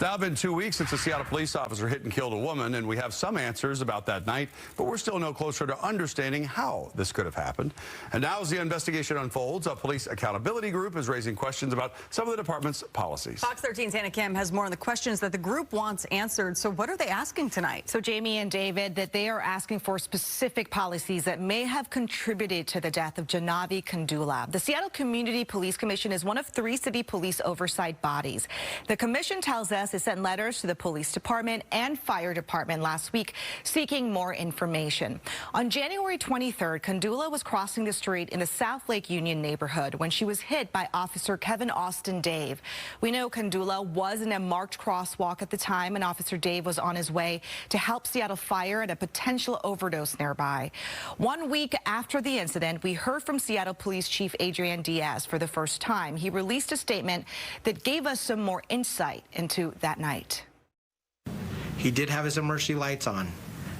now been 2 weeks since a Seattle police officer hit and killed a woman, and we have some answers about that night, but we're still no closer to understanding how this could have happened. And now as the investigation unfolds, a police accountability group is raising questions about some of the department's policies. Fox 13's Hannah Kim has more on the questions that the group wants answered. So what are they asking tonight? So Jamie and David, that they are asking for specific policies that may have contributed to the death of Janavi Kandula. The Seattle Community Police Commission is one of 3 city police oversight bodies. The commission tells us it sent letters to the police department and fire department last week seeking more information. On January 23rd, Kandula was crossing the street in the South Lake Union neighborhood when she was hit by Officer Kevin Austin Dave. We know Kandula was in a marked crosswalk at the time, and Officer Dave was on his way to help Seattle Fire at a potential overdose nearby. 1 week after the incident, we heard from Seattle Police Chief Adrian Diaz for the first time. He released a statement that gave us some more insight into that night. He did have his emergency lights on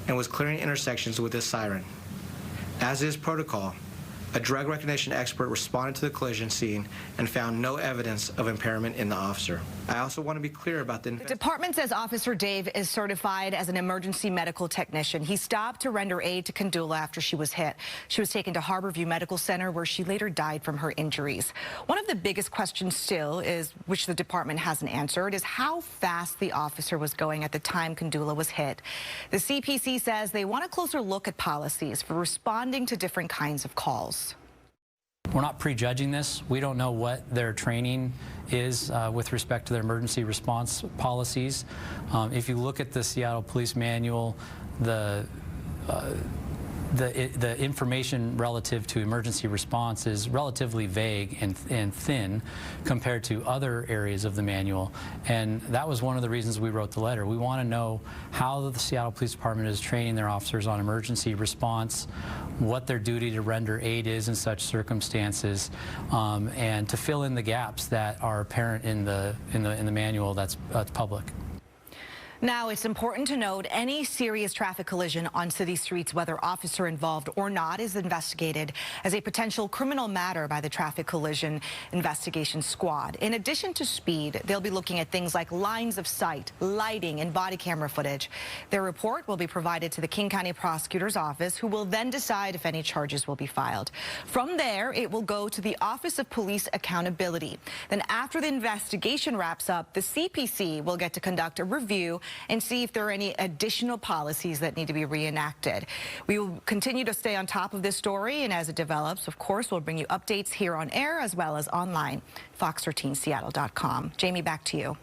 and was clearing intersections with his siren. As is protocol, a drug recognition expert responded to the collision scene and found no evidence of impairment in the officer. I also want to be clear about the department says Officer Dave is certified as an emergency medical technician. He stopped to render aid to Kandula after she was hit. She was taken to Harborview Medical Center, where she later died from her injuries. One of the biggest questions still is, which the department hasn't answered, is how fast the officer was going at the time Kandula was hit. The CPC says they want a closer look at policies for responding to different kinds of calls. We're not prejudging this. We don't know what their training is with respect to their emergency response policies. If you look at the Seattle Police Manual, the information relative to emergency response is relatively vague and thin compared to other areas of the manual, and that was one of the reasons we wrote the letter. We want to know how the Seattle Police Department is training their officers on emergency response, what their duty to render aid is in such circumstances, and to fill in the gaps that are apparent in the manual that's public. Now, it's important to note any serious traffic collision on city streets, whether officer involved or not, is investigated as a potential criminal matter by the Traffic Collision Investigation Squad. In addition to speed, they'll be looking at things like lines of sight, lighting, and body camera footage. Their report will be provided to the King County Prosecutor's Office, who will then decide if any charges will be filed. From there, it will go to the Office of Police Accountability. Then after the investigation wraps up, the CPC will get to conduct a review and see if there are any additional policies that need to be reenacted. We will continue to stay on top of this story, and as it develops, of course, we'll bring you updates here on air as well as online. Fox13Seattle.com. Jamie, back to you.